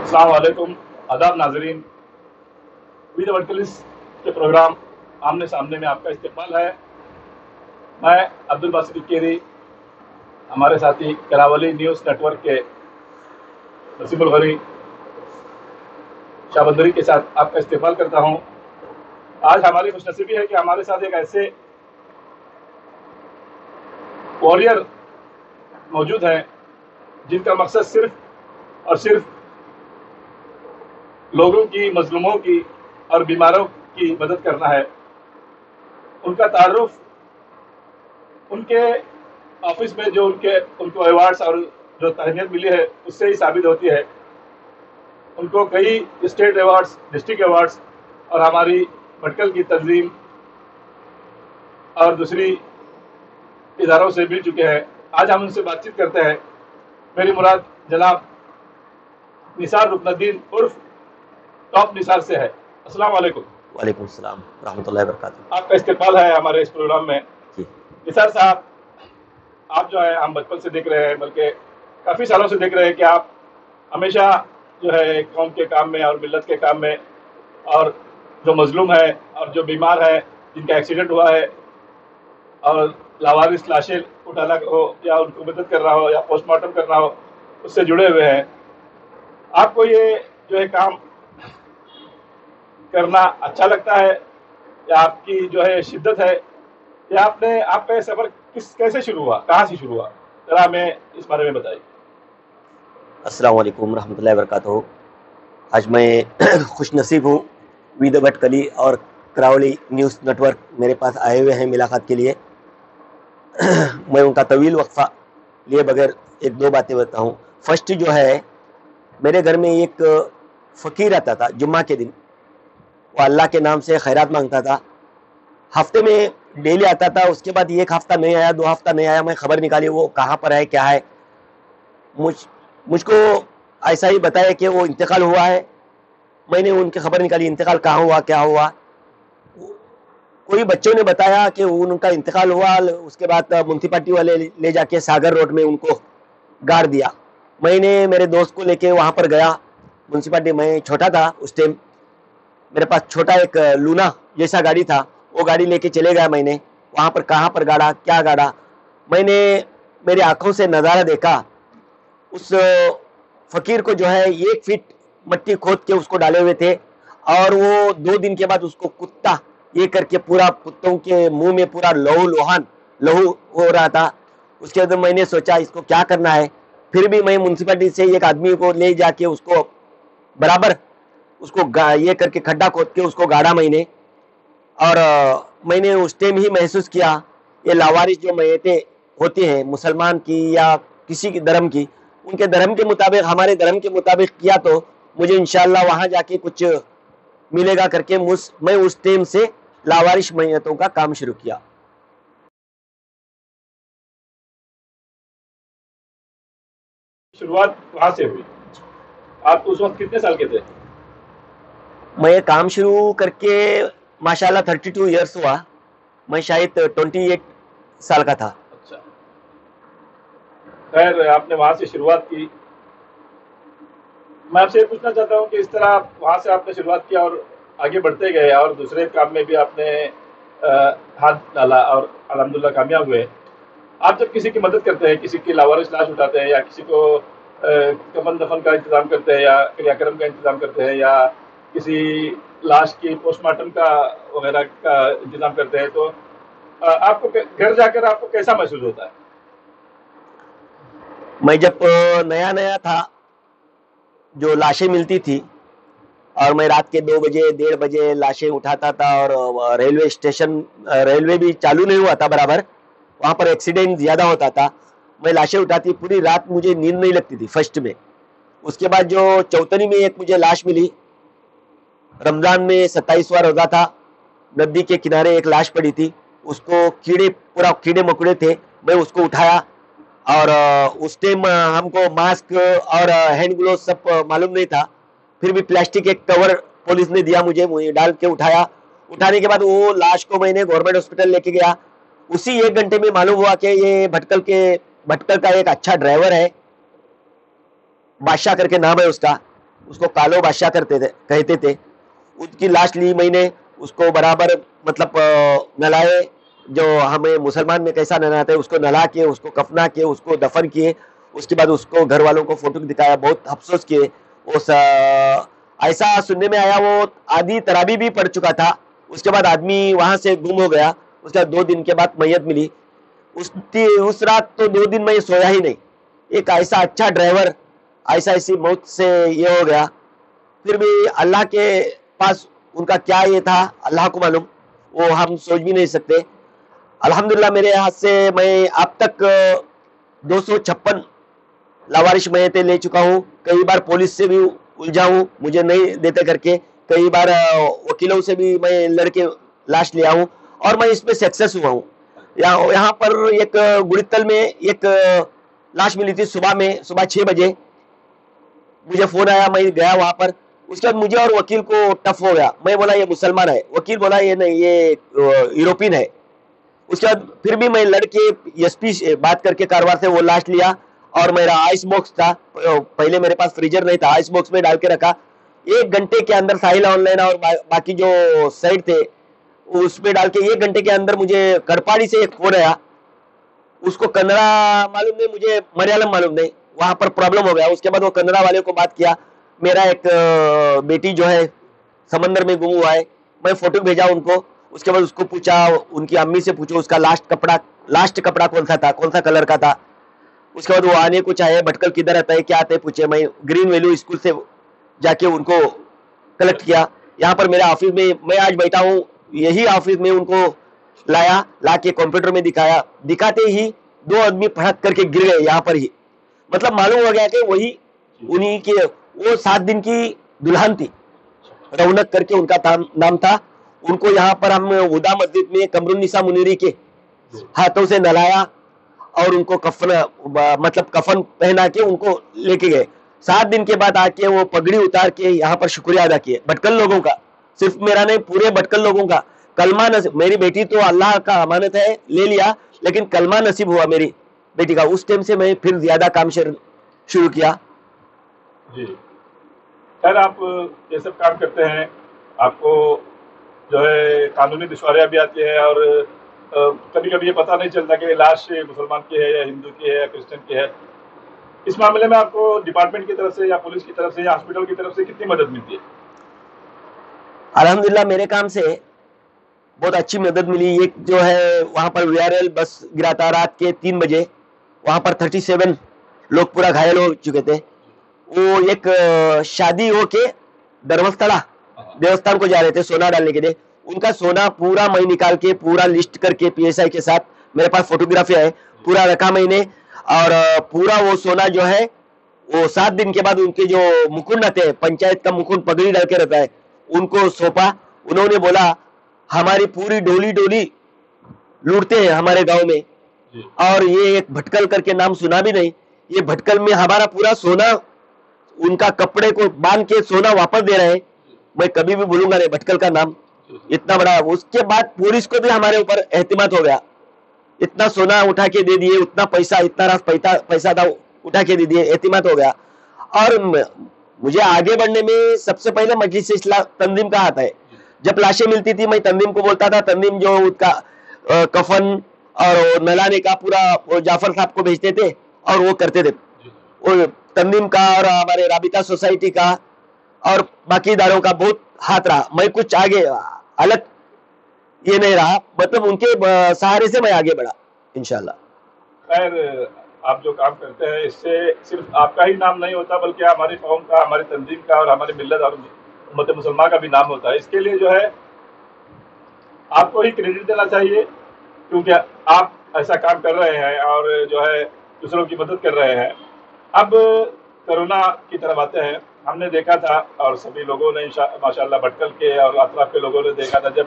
अस्सलाम वालेकुम, आदाब नाजरीन। वीर वर्कलिस के प्रोग्राम आमने सामने में आपका इस्तेमाल है। मैं अब्दुल बासित केरी, हमारे साथी करावली न्यूज़ नेटवर्क के नसीमुल गनी शाबंदरी के साथ आपका इस्तेमाल करता हूँ। आज हमारी खुशनसीबी है कि हमारे साथ एक ऐसे वॉरियर मौजूद हैं जिनका मकसद सिर्फ और सिर्फ लोगों की, मजलूमों की और बीमारों की मदद करना है। उनका तारुफ उनके ऑफिस में जो उनको अवार्ड्स और जो तहनीत मिली है उससे ही साबित होती है। उनको कई स्टेट अवार्ड्स, डिस्ट्रिक्ट अवार्ड्स और हमारी भटकल की तंजीम और दूसरी इदारों से मिल चुके हैं। आज हम उनसे बातचीत करते हैं। मेरी मुराद जनाब निसार रुकनुद्दीन उर्फ टॉप निसार से है। अस्सलाम वालेकुम। वालेकुम सलाम रहमतुल्लाहि व बरकातुहू। आपका इस्तेमाल है हमारे इस प्रोग्राम में। जी। निसार साहब, आप जो है हम बचपन से देख रहे हैं, बल्कि काफ़ी सालों से देख रहे हैं कि आप हमेशा जो है कौम के काम में और मिल्लत के काम में, और जो मजलूम है और जो बीमार है, जिनका एक्सीडेंट हुआ है और लावारिस लाशें उठाना हो या उनको मदद करना हो या पोस्टमार्टम करना हो, उससे जुड़े हुए हैं। आपको ये जो है काम करना अच्छा लगता है या आपकी जो है शिद्दत है, या आपका ये सफ़र कैसे शुरू हुआ, कहाँ से शुरू हुआ, ज़रा हमें इस बारे में बताइए। अस्सलाम वालेकुम रहमतुल्लाहि व बरकातुहू। आज मैं खुश नसीब हूँ, वीर भटकली और करावली न्यूज़ नेटवर्क मेरे पास आए हुए हैं मुलाकात के लिए। मैं उनका तवील वक्फा लिए बगैर एक दो बातें बताऊँ। फर्स्ट जो है, मेरे घर में एक फ़कीर आता था जुम्मा के दिन। वो अल्लाह के नाम से खैरात मांगता था। हफ्ते में डेली आता था। उसके बाद एक हफ्ता नहीं आया, 2 हफ्ता नहीं आया। मैं खबर निकाली वो कहाँ पर है, क्या है। मुझको ऐसा ही बताया कि वो इंतकाल हुआ है। मैंने उनकी खबर निकाली, इंतकाल कहाँ हुआ, क्या हुआ। कोई बच्चों ने बताया कि उनका इंतकाल हुआ। उसके बाद म्युनिसिपैलिटी वाले ले जाके सागर रोड में उनको गाड़ दिया। मैंने मेरे दोस्त को लेके वहाँ पर गया म्युनिसिपैलिटी। मैं छोटा था उस टाइम, मेरे पास छोटा एक लूना जैसा गाड़ी था। वो गाड़ी लेके चले गया। मैंने वहाँ पर कहाँ पर गाड़ा, क्या गाड़ा, मैंने मेरी आंखों से नज़ारा देखा। उस फ़कीर को जो है 1 फीट मट्टी खोद के उसको डाले हुए थे, और वो 2 दिन के बाद उसको कुत्ता ये करके पूरा कुत्तों के मुंह में पूरा लहू हो रहा था। उसके बाद मैंने सोचा इसको क्या करना है। फिर भी मैं म्युनिसिपैलिटी से एक आदमी को ले जाके उसको बराबर उसको ये करके खड्डा खोद के उसको गाड़ा मैंने। और मैंने उस टाइम ही महसूस किया ये लावारिस जो मैयतें होती हैं मुसलमान की या किसी की धर्म की, उनके धर्म के मुताबिक, हमारे धर्म के मुताबिक किया तो मुझे इंशाल्लाह वहाँ जाके कुछ मिलेगा करके मैं उस टाइम से लावारिस मैयतों का काम शुरू किया। शुरुआत वहाँ से हुई। आप उस वक्त कितने साल के थे? मैं काम शुरू करके माशाल्लाह 32 ईयर्स हुआ। मैं शायद 28 साल का था। अच्छा, खैर आपने वहाँ से शुरुआत की। मैं आपसे ये पूछना चाहता हूँ कि इस तरह वहाँ से आपने शुरुआत किया और आगे बढ़ते गए और दूसरे काम में भी आपने हाथ डाला और अल्हम्दुलिल्लाह कामयाब हुए। आप जब किसी की मदद करते हैं, किसी की लावारिस लाश उठाते हैं या किसी को कफन दफन का इंतज़ाम करते हैं या क्रियाक्रम का इंतज़ाम करते हैं या किसी लाश की पोस्टमार्टम का वगैरह का इंतज़ाम करते हैं, तो आपको घर जाकर आपको कैसा महसूस होता है? मैं जब नया नया था, जो लाशें मिलती थी, और मैं रात के 2 बजे 1:30 बजे लाशें उठाता था, और रेलवे स्टेशन, रेलवे भी चालू नहीं हुआ था बराबर, वहाँ पर एक्सीडेंट ज़्यादा होता था। मैं लाशें उठाती, पूरी रात मुझे नींद नहीं लगती थी फर्स्ट में। उसके बाद जो चौतनी में एक मुझे लाश मिली, रमज़ान में 27वां रोज़ा था, नदी के किनारे एक लाश पड़ी थी। उसको पूरा कीड़े मकोड़े थे। मैं उसको उठाया, और उस टाइम हमको मास्क और हैंड ग्लोव सब मालूम नहीं था। फिर भी प्लास्टिक एक कवर पुलिस ने दिया मुझे डाल के उठाया। उठाने के बाद वो लाश को मैंने गवर्नमेंट हॉस्पिटल लेके गया। उसी 1 घंटे में मालूम हुआ कि ये भटकल का एक अच्छा ड्राइवर है, बादशाह करके नाम है उसका। اس کو کالو بادشاہ کہتے تھے. اس کی لاش لی میں نے, اس کو برابر مطلب نلائے, جو ہمیں مسلمان میں کیسا نہلاتے ہیں اس کو نلا کے, اس کو کفنا کے, اس کو دفن کیے. اس کے بعد اس کو گھر والوں کو فوٹو دکھایا, بہت افسوس کیے. ایسا سننے میں آیا وہ آدھی تراویح بھی پڑھ چکا تھا. اس کے بعد آدمی وہاں سے گم ہو گیا. اس کے بعد 2 دن کے بعد میت ملی. اس رات تو 2 دن میں سویا ہی نہیں. ایک ایسا اچھا ڈرائیور ایسی موت سے یہ ہو گیا. پھر بھی اللہ کے پاس ان کا کیا یہ تھا اللہ کو معلوم, وہ ہم سوچ بھی نہیں سکتے. الحمدللہ میرے ہاتھ سے میں اب تک 256 لاوارث میتیں لے چکا ہوں. کئی بار پولیس سے بھی الجھا ہوں, مجھے نہیں دیتے کر کے. کئی بار وکیلوں سے بھی میں لڑ کے لاش لیا ہوں, اور میں اس میں سکسیس ہوا ہوں. یہاں پر ایک گڑتل میں ایک لاش ملی تھی صبح 6 بجے. مجھے فون آیا, میں گیا وہاں پر. اس کے بعد مجھے اور وکیل کو ٹف ہو گیا. میں بولا یہ مسلمان ہے, وکیل بولا یہ نہیں, یہ یوروپین ہے. اس کے بعد پھر بھی میں لڑ کے ایس پی بات کر کے کاروبار سے وہ لاش لیا. اور میرا آئس باکس تھا, پہلے میرے پاس فریجر نہیں تھا, آئس باکس میں ڈال کے رکھا. 1 گھنٹے کے اندر ساحل آن لائن اور باقی جو سائٹ تھے اس میں ڈال کے 1 گھنٹے کے اندر مجھے کڑپاڑی سے ایک فون آیا. اس کو کنڑا معلوم نہیں, مجھے ملیالم معلوم نہیں. وہاں پر پرابلم ہو گیا. اس کے بعد وہ کنڑا والے کو بات کیا, میرا ایک بیٹی جو ہے سمندر میں گم ہوا ہے. میں فوٹو بھیجا ان کو. اس کے بعد اس کو پوچھا, ان کی امی سے پوچھو اس کا لاسٹ کپڑا کون سا تھا, کون سا کلر کا تھا. اس کے بعد وہ آنے کو چاہے, بھٹکل کدھر آتا ہے, کیا آتا ہے پوچھے. میں گرین ویلیو اسکول سے جا کے ان کو کلیکٹ کیا. یہاں پر میرے آفس میں آج بیٹھا ہوں, یہی آفس میں ان کو لا کے کمپیوٹر میں دکھایا. دکھاتے ہی 2 آدمی پھڑک کر کے گر گئے یہاں پر ہی. مطلب معلوم ہو گیا کہ وہی انہی کے, وہ 7 دن کی دلہن تھی. رونق کر کے ان کا نام تھا. ان کو یہاں پر ہم ہدا مسجد میں قمر النساء منیری کے ہاتھوں سے نلایا اور ان کو کفن پہنا کے ان کو لے کے گئے. 7 دن کے بعد آ کے وہ پگڑی اتار کے یہاں پر شکریہ ادا کیے. بھٹکل لوگوں کا, صرف میرا نہیں, پورے بھٹکل لوگوں کا کلمہ نصیب. میری بیٹی تو اللہ کا امانت ہے, لے لیا, لیکن کلمہ نصیب ہوا میری بیٹی کا. اس ٹائم سے میں پھر زیادہ کام شروع کیا. جی خیر, آپ یہ سب کام کرتے ہیں, آپ کو جو ہے قانونی دشواریاں بھی آتی ہیں, اور کبھی کبھی یہ پتہ نہیں چلتا کہ لاش مسلمان کی ہے یا ہندو کی ہے یا کرسچن کی ہے. اس معاملے میں آپ کو ڈپارٹمنٹ کی طرف سے یا پولیس کی طرف سے یا ہاسپٹل کی طرف سے کتنی مدد ملتی ہے؟ الحمدللہ میرے کام سے بہت اچھی مدد ملی. ایک جو ہے وہاں پر VRL بس گرا تھا رات کے 3 بجے, وہاں پر 37 لوگ پورا گھائل ہو چکے تھے. وہ ایک شادی ہو کے دھرمستھلا دیوستان کو جا رہے تھے سونا ڈالنے کے لیے. ان کا سونا پورا میں نکال کے پورا لسٹ کر کے PSI کے ساتھ, میرے پاس فوٹوگرافی ہے, پورا رکھا میں نے. اور پورا وہ سونا جو ہے وہ 7 دن کے بعد ان کے جو مکنڈ آتے ہیں, پنچایت کا مکنڈ پگڑی ڈال کے رہتا ہے, ان کو سونپا. انہوں نے بولا ہماری پوری ڈولی لوٹتے ہیں ہمارے گاؤں میں, اور یہ ایک بھٹکل کر کے نام سنا بھی نہیں. یہ بھٹکل میں ہمارا پورا سونا, ان کا کپڑے کو باندھ کے سونا واپس دے رہے ہیں. میں کبھی بھی بھولوں گا نہیں بھٹکل کا نام, اتنا بڑا. اس کے بعد پولیس کو بھی ہمارے اوپر اعتماد ہو گیا. اتنا سونا اٹھا کے دے دیے, اتنا پیسہ تھا اٹھا کے دے دیے, اعتماد ہو گیا. اور مجھے آگے بڑھنے میں سب سے پہلے مجلس اصلاح تنظیم کا ہاتھ ہے. جب لاشیں ملتی تھی میں تنظیم کو بولتا تھا, تنظیم جو اس کا کفن اور نلانے کا پورا جعفر صاحب کو بھیجتے تھے اور وہ کرتے تھے. وہ تنظیم کا اور ہمارے رابطہ سوسائٹی کا اور باقی اداروں کا بہت ہاتھ رہا. میں کچھ آگے الگ یہ نہیں رہا, مطلب ان کے سہارے سے میں آگے بڑھا انشاءاللہ. خیر, آپ جو کام کرتے ہیں اس سے صرف آپ کا ہی نام نہیں ہوتا, بلکہ ہماری قوم کا, ہماری تنظیم کا اور ہماری ملت اور امت مسلمہ کا بھی نام ہوتا ہے. اس کے لیے جو ہے آپ کو ہی کریڈٹ دینا چاہیے, کیونکہ آپ ایسا کام کر رہے ہیں اور جو ہے دوسروں کی مدد کر رہے ہیں. اب کرونا کی طرف آتے ہیں. ہم نے دیکھا تھا اور سبھی لوگوں نے ماشاءاللہ بھٹکل کے اور اطراف کے لوگوں نے دیکھا تھا, جب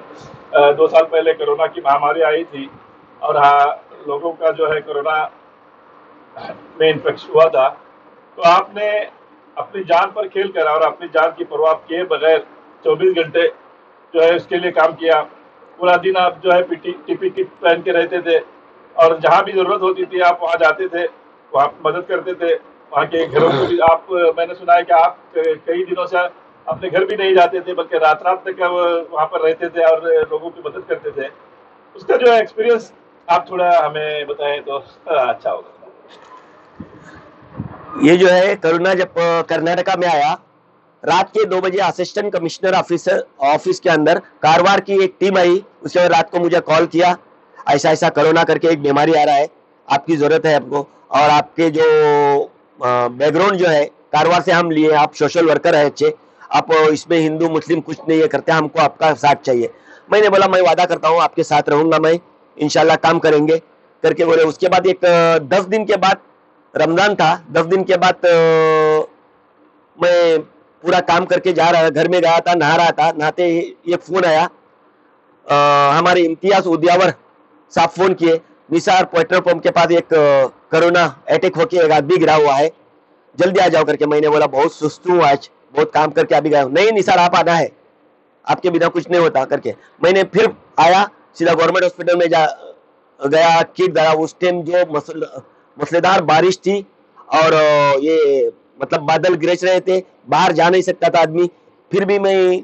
2 سال پہلے کرونا کی مہاماری آئی تھی اور لوگوں کا جو ہے کرونا میں انفیکشن ہوا تھا, تو آپ نے اپنی جان پر کھیل کر اور اپنی جان کی پرواہ کیے بغیر 24 گھنٹے جو ہے اس کے لیے کام کیا. پورا دن آپ جو ہے PPE کٹ پہن کے رہتے تھے, اور جہاں بھی ضرورت ہوتی تھی آپ وہاں جاتے تھے, وہاں مدد کرتے تھے. वहाँ के घरों को भी आप, मैंने सुना है कि आप कई दिनों से अपने घर भी नहीं जाते थे, बल्कि रात रात तक वहाँ पर रहते थे और लोगों की मदद करते थे। उसका जो एक्सपीरियंस आप थोड़ा हमें बताएं तो अच्छा होगा। ये जो है कोरोना जब कर्नाटका में आया, रात के 2 बजे असिस्टेंट कमिश्नर ऑफिस के अंदर कारवार की एक टीम आई। उसके बाद रात को मुझे कॉल किया, ऐसा ऐसा कोरोना करके एक बीमारी आ रहा है, आपकी जरूरत है आपको, और आपके जो बैकग्राउंड जो है कारवार से हम लिए, आप सोशल वर्कर है अच्छे, आप इसमें हिंदू मुस्लिम कुछ नहीं है करते, हमको आपका साथ चाहिए। मैंने बोला मैं वादा करता हूँ आपके साथ रहूंगा, मैं इंशाल्लाह काम करेंगे करके बोले। उसके बाद एक 10 दिन के बाद रमजान था, 10 दिन के बाद मैं पूरा काम करके जा रहा, घर में गया था, नहा रहा था, नहाते ही एक फोन आया, हमारे इम्तियाज उद्यावर साहब फोन किए, निसार पेट्रोल पंप के पास एक कोरोना अटैक होके एक आदमी गिरा हुआ है, जल्दी आ जाओ करके। मैंने बोला बहुत सुस्त हूँ आज, बहुत काम करके अभी गया हूँ। नहीं निसार आप आना है, आपके बिना कुछ नहीं होता करके। मैंने फिर आया, सीधा गवर्नमेंट हॉस्पिटल में गया, किट डाला। उस टाइम जो मूसलाधार बारिश थी और ये मतलब बादल गरज रहे थे, बाहर जा नहीं सकता था आदमी। फिर भी मैं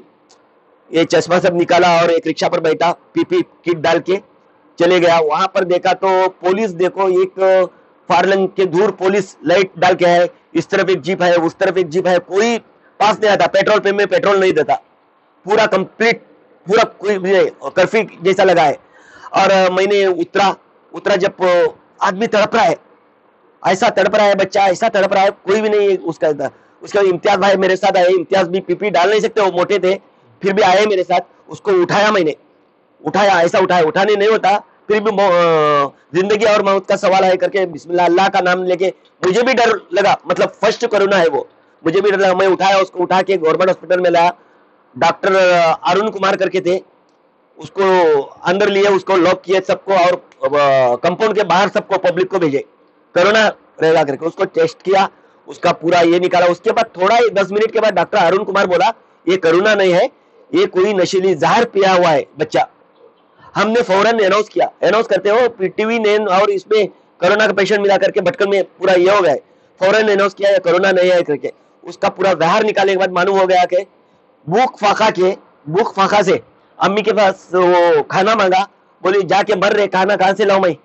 ये चश्मा सब निकाला और एक रिक्शा पर बैठा, पीपी किट डाल के चले गया। वहां पर देखा तो पुलिस, देखो एक फारलंग के दूर पुलिस लाइट डाल के है, इस तरफ एक जीप है, उस तरफ एक जीप है, कोई पास नहीं आता। पेट्रोल पंप में पेट्रोल नहीं देता, पूरा कंप्लीट, पूरा कर्फ्यू जैसा लगा है। और मैंने उतरा जब आदमी तड़प रहा है, ऐसा तड़प रहा है बच्चा, ऐसा तड़प रहा है, कोई भी नहीं उसका। उसके बाद इम्तियाज भाई मेरे साथ आए, इम्तियाज भी पीपी डाल नहीं सकते, वो मोटे थे, फिर भी आए मेरे साथ। उसको उठाया, मैंने उठाया, ऐसा उठाया, उठाने नहीं होता, फिर भी जिंदगी और मौत का सवाल है करके बिस्मिल्लाह अल्लाह का नाम लेके। मुझे भी डर लगा, मतलब फर्स्ट कोरोना है वो, मुझे भी डर लगा। मैं उठाया, उसको उठा के गवर्नमेंट हॉस्पिटल में लाया। डॉक्टर अरुण कुमार करके थे, उसको अंदर लिए, उसको लॉक किए सबको, और कंपाउंड के बाहर सबको, पब्लिक को भेजे, कोरोना रहेगा करके। उसको टेस्ट किया, उसका पूरा ये निकाला। उसके बाद थोड़ा 10 मिनट के बाद डॉक्टर अरुण कुमार बोला ये कोरोना नहीं है, ये कोई नशीली जहर पिया हुआ है बच्चा। हमने फौरन अनाउंस किया, अनाउंस करते हो टीवी ने, और इसमें कोरोना का पेशेंट मिला करके भटकल में पूरा ये हो गया। फौरन अनाउंस किया कोरोना नहीं है करके। उसका पूरा जहर निकालने के बाद मालूम हो गया कि भूख फाका से अम्मी के पास वो खाना मांगा, बोली जाके मर रहे, खाना कहां से लाऊं मैं,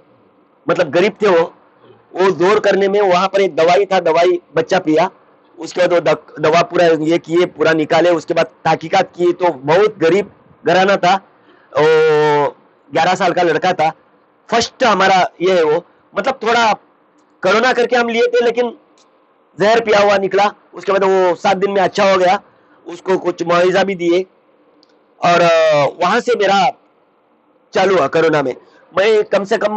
मतलब गरीब थे वो जोर करने में। वहां पर एक दवाई था, दवाई बच्चा पिया, उसके बाद वो दवा पूरा ये किए, पूरा निकाले। उसके बाद तहकीकात की तो बहुत गरीब घराना था, 11 साल का लड़का था। फर्स्ट हमारा ये है वो, मतलब थोड़ा कोरोना करके हम लिए थे, लेकिन जहर पिया हुआ निकला। उसके बाद वो 7 दिन में अच्छा हो गया, उसको कुछ मुआवजा भी दिए, और वहां से मेरा चालू हुआ कोरोना में। मैं कम से कम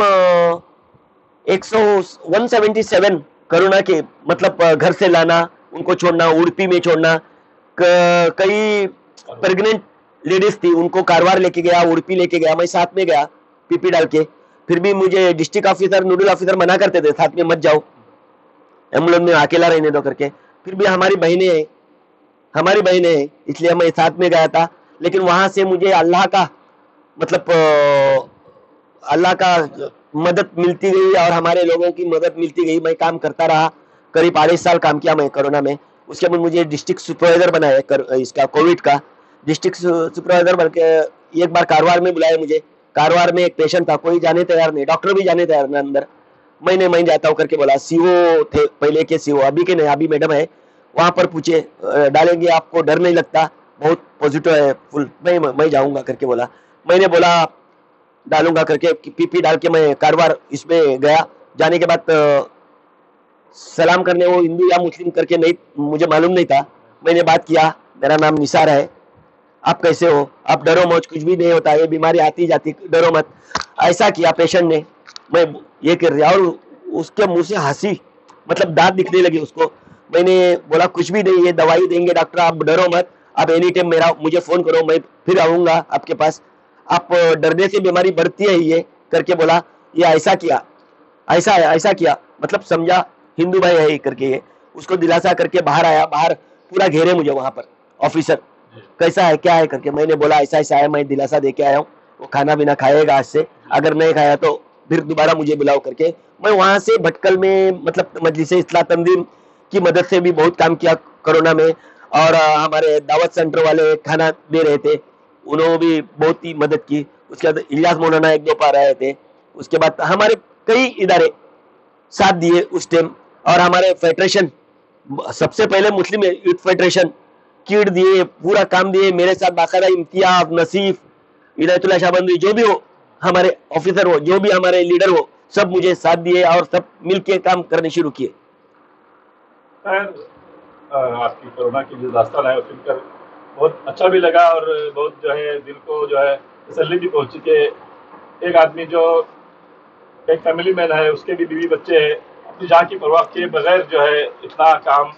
177 कोरोना के, मतलब घर से लाना, उनको छोड़ना, उड़पी में छोड़ना। कई प्रेग्नेंट लेडीज थी, उनको कारवार लेके गया, उड़पी लेके गया, मैं साथ में गया पीपी डाल के। फिर भी मुझे डिस्ट्रिक्ट ऑफिसर, नोडल ऑफिसर मना करते थे, साथ में मत जाओ, एम्बुलेंस में अकेला रहने दो करके। फिर भी हमारी बहनें हैं, इसलिए मैं साथ में गया था। लेकिन वहां से मुझे अल्लाह का, मतलब अल्लाह का मदद मिलती गई, और हमारे लोगों की मदद मिलती गई। मैं काम करता रहा, करीब 2.5 साल काम किया मैं कोरोना में। उसके बाद मुझे डिस्ट्रिक्ट सुपरवाइजर बनाया, इसका कोविड का डिस्ट्रिक्ट सुपरवाइजर बन के। एक बार कारवार में बुलाया मुझे, कारवार में एक पेशेंट था, कोई जाने तैयार नहीं, डॉक्टर भी जाने तैयार नहीं अंदर। मैं जाता हूँ करके बोला। सीओ थे पहले के, सीओ अभी के नहीं, अभी मैडम है, वहां पर पूछे डालेंगे, आपको डर नहीं लगता, बहुत पॉजिटिव है फुल। मैं जाऊंगा करके बोला। मैंने बोला डालूंगा करके, पीपी डाल के मैं कारवार इसमें गया। जाने के बाद सलाम करने, वो हिंदू या मुस्लिम करके नहीं, मुझे मालूम नहीं था। मैंने बात किया, मेरा नाम निसार है, आप कैसे हो, आप डरो मत, कुछ भी नहीं होता, ये बीमारी आती जाती, डरो मत। ऐसा किया पेशेंट ने, मैं ये कर रहा, और उसके मुंह से हंसी, मतलब दांत दिखने लगे उसको। मैंने बोला कुछ भी नहीं, ये दवाई देंगे डॉक्टर, आप डरो मत, आप एनी टाइम मुझे फोन करो, मैं फिर आऊंगा आपके पास, आप डरने से बीमारी बढ़ती है ये करके बोला। ये ऐसा किया, ऐसा किया, मतलब समझा हिंदू भाई है करके। ये उसको दिलासा करके बाहर आया, बाहर पूरा घेरे मुझे वहां पर ऑफिसर, कैसा है क्या है करके। मैंने बोला ऐसा ऐसा है, मैं दिलासा दे के आया हूँ, वो खाना पीना खाएगा आज से, अगर नहीं खाया तो फिर दोबारा मुझे बुलाओ करके। मैं वहां से भटकल में, मतलब मजलिस इस्लाह तंजीम کی مدد سے بھی بہت کام کیا کورونا میں. اور ہمارے دعوت سینٹر والے کھانا دے رہے تھے, انہوں نے بھی بہت ہی مدد کی. اس کے بعد الیاس مولانا ایک دو پا رہے تھے. اس کے بعد ہمارے کئی ادارے ساتھ دیے اس ٹائم. اور ہمارے فیڈریشن, سب سے پہلے مسلم یوتھ فیڈریشن کیٹ دیے, پورا کام دیے میرے ساتھ. باقاعدہ امتیاز, نصیف, ہدایت اللہ شاہبندی, جو بھی ہو ہمارے آفیسر ہو, جو بھی ہمارے لیڈر ہو, سب مجھے ساتھ دیے اور سب مل کے کام کرنے شروع کیے. آپ کی کورونا کی جو داستان ہے وہ سن کر بہت اچھا بھی لگا, اور بہت جو ہے دل کو جو ہے تسلی بھی پہنچی کہ ایک آدمی جو ایک فیملی مین ہے, اس کے بھی بیوی بچے ہیں, اپنی جان کی پرواہ کیے بغیر جو ہے اتنا کام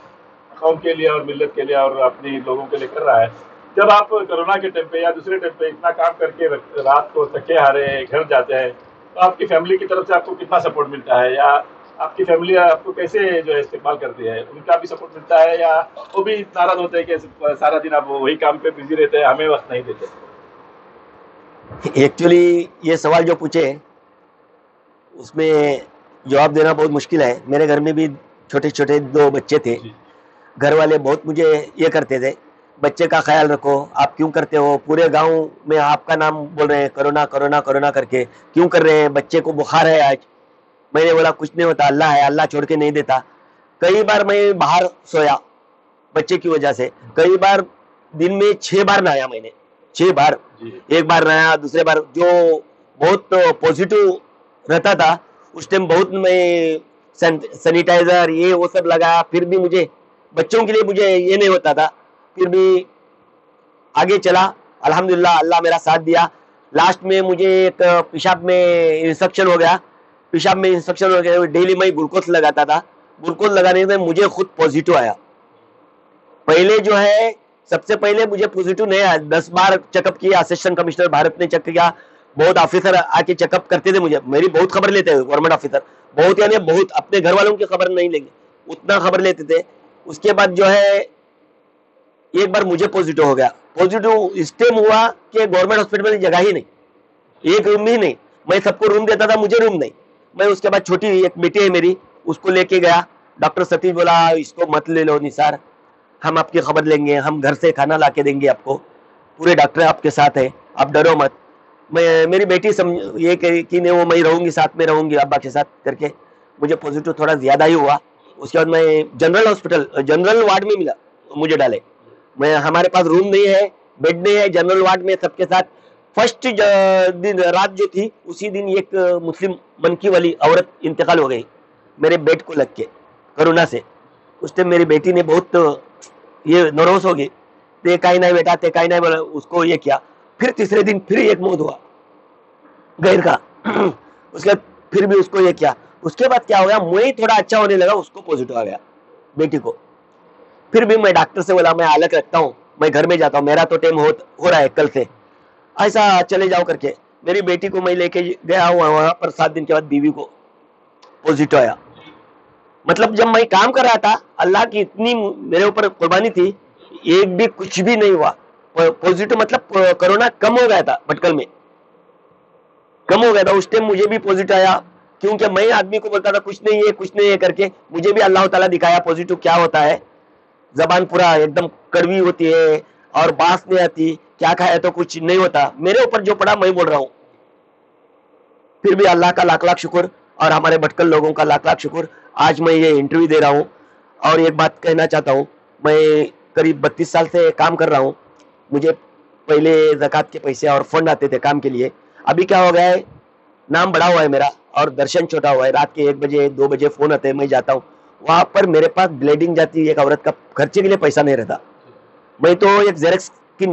قوم کے لیے اور ملت کے لیے اور اپنی لوگوں کے لیے کر رہا ہے. جب آپ کورونا کے ٹائم پہ یا دوسرے ٹائم پہ اتنا کام کر کے رات کو تھکے ہارے گھر جاتے ہیں, تو آپ کی فیملی کی طرف سے آپ کو کتنا سپورٹ ملتا ہے, یا آپ کی فیملی آپ کو کیسے جو ہے استقبال کرتی ہے؟ ان کا بھی سپورٹ ملتا ہے یا وہ بھی ناراض ہوتے ہیں کہ سارا دن آپ وہی کام پہ بزی رہتے ہیں, ہمیں وقت نہیں دیتے؟ ایکچولی یہ سوال جو پوچھے اس میں جواب دینا بہت مشکل ہے. میرے گھر میں بھی چھوٹے چھوٹے دو بچے تھے. گھر والے بہت مجھے یہ کرتے تھے, بچے کا خیال رکھو, آپ کیوں کرتے ہو, پورے گاؤں میں آپ کا نام بول رہے ہیں کرونا کرونا کرونا کر کے, کیوں کر رہے ہیں, بچے کو بخار ہے آج. میں نے بولا کچھ نہیں ہوتا, اللہ ہے, اللہ چھوڑ کے نہیں دیتا. کئی بار میں باہر سویا بچے کی وجہ سے, کئی بار دن میں 6 بار نہایا میں نے, 6 بار. ایک بار نہایا, دوسرے بار جو بہت پوزیٹو رہتا تھا اس ٹائم بہت میں سینیٹائزر یہ وہ سب لگایا, پھر بھی مجھے بچوں کے لیے مجھے یہ نہیں ہوتا تھا, پھر بھی آگے چلا. الحمدللہ اللہ میرا ساتھ دیا. لاسٹ میں مجھے ایک پیشاب میں انفیکشن ہو گیا, پیشاب میں انفیکشن ہو گیا. ڈیلی میں گلوکوز لگاتا تھا, گلوکوز لگانے سے مجھے خود پوزیٹو آیا. پہلے جو ہے سب سے پہلے مجھے پوزیٹو نہیں آیا, 10 بار چیک اپ کیا, اسسٹنٹ کمشنر بھارت نے چیک کیا, بہت آفیسر آ کے چیک اپ کرتے تھے مجھے, میری بہت خبر لیتے تھے گورنمنٹ آفیسر, بہت یعنی بہت, اپنے گھر والوں کی خبر نہیں لیں گے اتنا خبر لیتے تھے. اس کے بعد جو ہے ایک بار مجھے پوزیٹو ہو گیا. پوزیٹو اس ٹائم ہوا کہ گورنمنٹ ہاسپٹل میں جگہ ہی نہیں, ایک روم ہی نہیں. میں سب کو روم دیتا تھا, مجھے روم نہیں. میں اس کے بعد چھوٹی ایک بیٹی ہے میری, اس کو لے کے گیا. ڈاکٹر ستیش بولا اس کو مت لے لو نثار, ہم آپ کی خبر لیں گے, ہم گھر سے کھانا لا کے دیں گے آپ کو, پورے ڈاکٹر آپ کے ساتھ ہیں, آپ ڈرو مت. میری بیٹی یہ کہ نہیں وہ میں رہوں گی, ساتھ میں رہوں گی ابا کے ساتھ کر کے. مجھے پوزیٹو تھوڑا زیادہ ہی ہوا. اس کے بعد میں جنرل ہاسپٹل جنرل وارڈ میں ملا, مجھے ڈالے. ہمارے پاس روم نہیں ہے, بیڈ نہیں ہے, جنرل وارڈ میں سب کے ساتھ. فرسٹ دن رات جو تھی اسی دن ایک مسلم منکی والی عورت انتقال ہو گئی میرے بیڈ کو لگ کے کرونا سے. اس ٹائم میری بیٹی نے بہت یہ نروس ہو گئی, تے کہیں نہیں بیٹا, تے کہیں نہیں بولا, اس کو یہ کیا. پھر تیسرے دن پھر ایک موت ہوا غیر کا, اس کے بعد پھر بھی اس کو یہ کیا. اس کے بعد کیا ہو گیا, میں تھوڑا اچھا ہونے لگا, اس کو پوزیٹو آ گیا بیٹی کو. پھر بھی میں ڈاکٹر سے بولا میں الگ رکھتا ہوں, میں گھر میں جاتا ہوں, میرا تو ٹائم ہو رہا ہے کل سے, ایسا چلے جاؤ کر کے. میری بیٹی کو میں لے کے گیا ہوں وہاں پر, 7 دن کے بعد بیوی کو پوزیٹو آیا. مطلب جب میں کام کر رہا تھا, اللہ کی اتنی میرے اوپر قربانی تھی, ایک بھی کچھ بھی نہیں ہوا پوزیٹو. مطلب کرونا کم ہو گیا تھا, بھٹکل میں کم ہو گیا تھا. اس ٹائم مجھے بھی پوزیٹو آیا, کیونکہ میں آدمی کو بولتا تھا کچھ نہیں ہے کچھ نہیں ہے کر کے, مجھے بھی اللہ تعالیٰ دکھایا پوزیٹو کیا ہوتا ہے. زبان پورا ایک دم کڑوی ہوتی ہے اور بانس نہیں آتی, کیا کھایا تو کچھ نہیں ہوتا. میرے اوپر جو پڑا میں بول رہا ہوں. پھر بھی اللہ کا لاکھ لاکھ شکر, اور ہمارے بھٹکل لوگوں کا لاکھ لاکھ شکر. آج میں یہ انٹرویو دے رہا ہوں, اور ایک بات کہنا چاہتا ہوں, میں قریب 32 سال سے کام کر رہا ہوں. مجھے پہلے زکوٰۃ کے پیسے اور فنڈ آتے تھے کام کے لیے. ابھی کیا ہو گیا ہے, نام بڑا ہوا ہے میرا اور درشن چھوٹا ہوا ہے. رات کے 1 بجے 2 بجے فون آتے ہیں, میں جاتا ہوں وہاں پر, میرے پاس بلیڈنگ جاتی ہے ایک عورت کا, خرچے کے لیے پیسہ نہیں رہتا. میں تو ایک زیرکس کی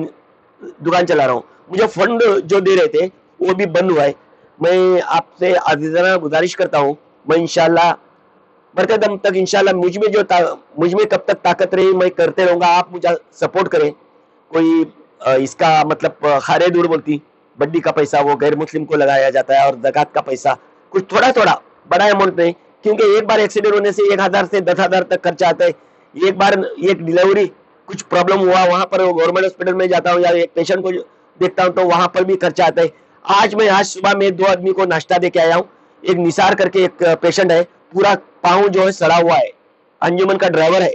دکان چلا رہا ہوں, مجھے فنڈ جو دے رہے تھے وہ بھی بند ہوا ہے. میں آپ سے عزیزانہ گزارش کرتا ہوں, میں انشاءاللہ مرتے دم تک انشاءاللہ مجھ میں کب تک طاقت رہی میں کرتے رہوں گا. آپ مجھے سپورٹ کریں. کوئی اس کا مطلب خارے دور بولتی, بڈی کا پیسہ وہ غیر مسلم کو لگایا جاتا ہے, اور زکوٰۃ کا پیسہ کچھ تھوڑا تھوڑا, بڑا اماؤنٹ نہیں, کیونکہ ایک بار ایکسیڈنٹ ہونے سے 1000 سے 10,000 تک خرچہ آتا ہے. ایک بار ایک ڈیلیوری کچھ پرابلم ہوا, وہاں پر گورنمنٹ ہاسپٹل میں جاتا ہوں یا ایک پیشنٹ کو دیکھتا ہوں تو وہاں پر بھی خرچہ آتا ہے. آج صبح میں 2 آدمی کو ناشتہ دے کے آیا ہوں. ایک نثار کر کے ایک پیشنٹ ہے, پورا پاؤں جو ہے سڑا ہوا ہے, अंजुमन का ड्राइवर है,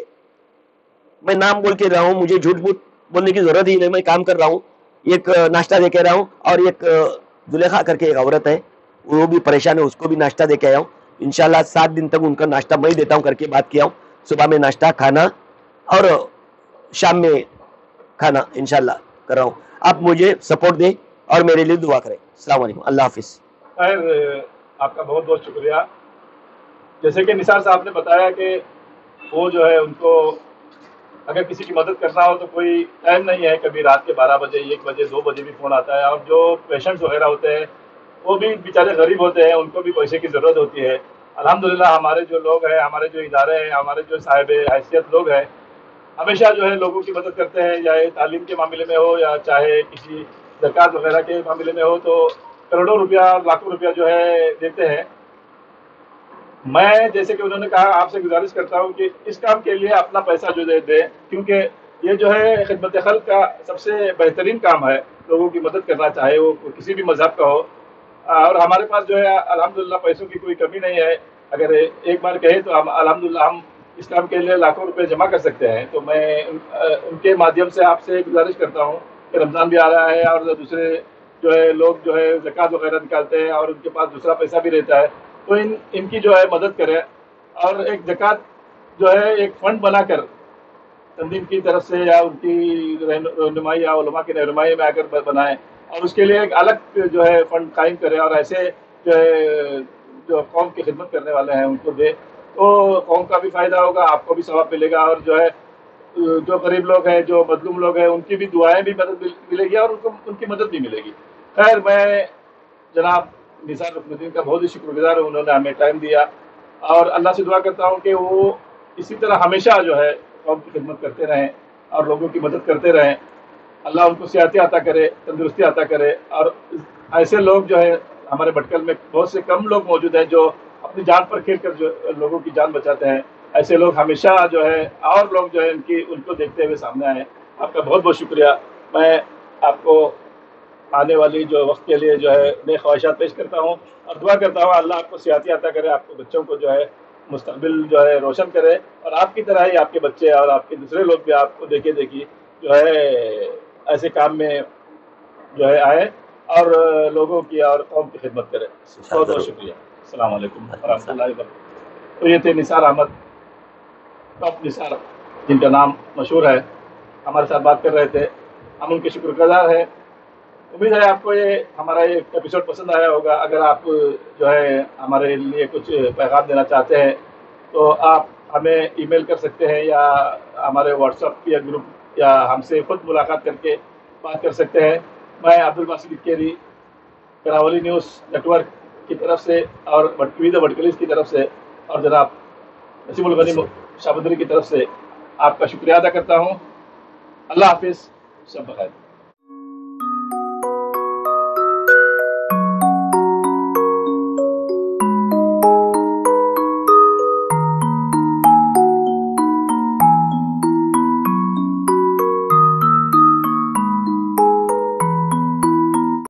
मैं नाम बोल के रहा हूँ, मुझे झूठ मूठ बोलने की जरूरत ही नहीं, मैं काम कर रहा हूँ, एक नाश्ता दे के रहा हूँ, और एक जुलेखा करके एक औरत है, वो भी परेशान है, उसको भी नाश्ता दे के आया हूँ। इंशाल्लाह 7 दिन तक उनका नाश्ता मैं देता हूँ करके बात किया हूँ। सुबह में नाश्ता खाना और शाम में खाना इंशाल्लाह कर रहा हूँ। आप मुझे सपोर्ट दें और मेरे लिए दुआ करें। अस्सलाम वालेकुम, अल्लाह हाफिज़। खैर, आपका बहुत बहुत शुक्रिया। जैसे कि निसार साहब ने बताया कि वो जो है उनको अगर किसी की मदद करना हो तो कोई टाइम नहीं है, कभी रात के 12 बजे 1 बजे 2 बजे भी फ़ोन आता है। और जो पेशेंट्स वगैरह होते हैं वो भी बेचारे गरीब होते हैं, उनको भी पैसे की ज़रूरत होती है। अल्हम्दुलिल्लाह हमारे जो लोग हैं, हमारे जो इदारे हैं, हमारे जो साहिब हैसियत लोग हैं, हमेशा जो है लोगों की मदद करते हैं, चाहे तालीम के मामले में हो या चाहे किसी ज़कात वगैरह के मामले में हो, तो करोड़ों रुपया लाखों रुपया जो है देते हैं। मैं जैसे कि उन्होंने कहा, आपसे गुजारिश करता हूँ कि इस काम के लिए अपना पैसा जो दे दें, क्योंकि ये जो है खिदमत खल्क का सबसे बेहतरीन काम है, लोगों की मदद करना, चाहे वो किसी भी मजहब का हो। और हमारे पास जो है अल्हम्दुलिल्लाह पैसों की कोई कमी नहीं है। अगर एक बार कहे तो हम अल्हम्दुलिल्लाह हम इस काम के लिए लाखों रुपए जमा कर सकते हैं। तो मैं उनके माध्यम से आपसे गुजारिश करता हूँ कि रमज़ान भी आ रहा है और दूसरे जो है लोग जो है ज़कात वगैरह निकालते हैं और उनके पास दूसरा पैसा भी रहता है, तो इनकी जो है मदद करें। और एक ज़कात जो है एक फ़ंड बनाकर तंजीम की तरफ से या उनकी रहनुमाई या उलमा की रहनुमाई में आकर बनाएं, और उसके लिए एक अलग जो है फ़ंड कायम करें, और ऐसे जो है जो कौम की खिदमत करने वाले हैं उनको दे, तो कौम का भी फ़ायदा होगा, आपको भी सवाब मिलेगा, और जो है जो गरीब लोग हैं, जो मजलूम लोग हैं, उनकी भी दुआएं भी मदद मिलेगी और उनको उनकी मदद भी मिलेगी। खैर, मैं जनाब निसार रुकनुद्दीन का बहुत ही शुक्रगुजार हूँ, उन्होंने हमें टाइम दिया, और अल्लाह से दुआ करता हूँ कि वो इसी तरह हमेशा जो है कौम की खिदमत करते रहें और लोगों की मदद करते रहें। अल्लाह उनको सेहत अता करे, तंदुरुस्ती अता करे। और ऐसे लोग जो है हमारे भटकल में बहुत से कम लोग मौजूद हैं जो अपनी जान पर खेल कर जो लोगों की जान बचाते हैं। ऐसे लोग हमेशा जो है और लोग जो है उनको देखते हुए सामने आए। आपका बहुत बहुत शुक्रिया। मैं आपको आने वाली जो वक्त के लिए जो है नई ख्वाहिशात पेश करता हूँ और दुआ करता हूँ अल्लाह आपको सेहत अता करे, आपको बच्चों को जो है मुस्तकबिल जो है रोशन करे, और आपकी तरह ही आपके बच्चे और आपके दूसरे लोग भी आपको देखी जो है ऐसे काम में जो है आए और लोगों की और कौम की खिदमत करे। बहुत बहुत शुक्रिया। अस्सलाम वालेकुम रहमतुल्लाहि व बरकातहू। तो ये थे निसार अहमद, टॉप निसार, जिनका नाम मशहूर है, हमारे साथ बात कर रहे थे। हम उनके शुक्रगुजार हैं। उम्मीद है आपको ये हमारा ये एपिसोड पसंद आया होगा। अगर आप जो है हमारे लिए कुछ पैगाम देना चाहते हैं तो आप हमें ईमेल कर सकते हैं, या हमारे व्हाट्सएप या ग्रुप, या हमसे खुद मुलाकात करके बात कर सकते हैं। मैं अब्दुल बासित इक्केरी, करावली न्यूज़ नेटवर्क की तरफ से और वीद भटकलीस की तरफ से, और जनाब नसीमुल गनी शाबुद्री की तरफ से आपका शुक्रिया अदा करता हूँ। अल्लाह हाफिज़, सब बखैर।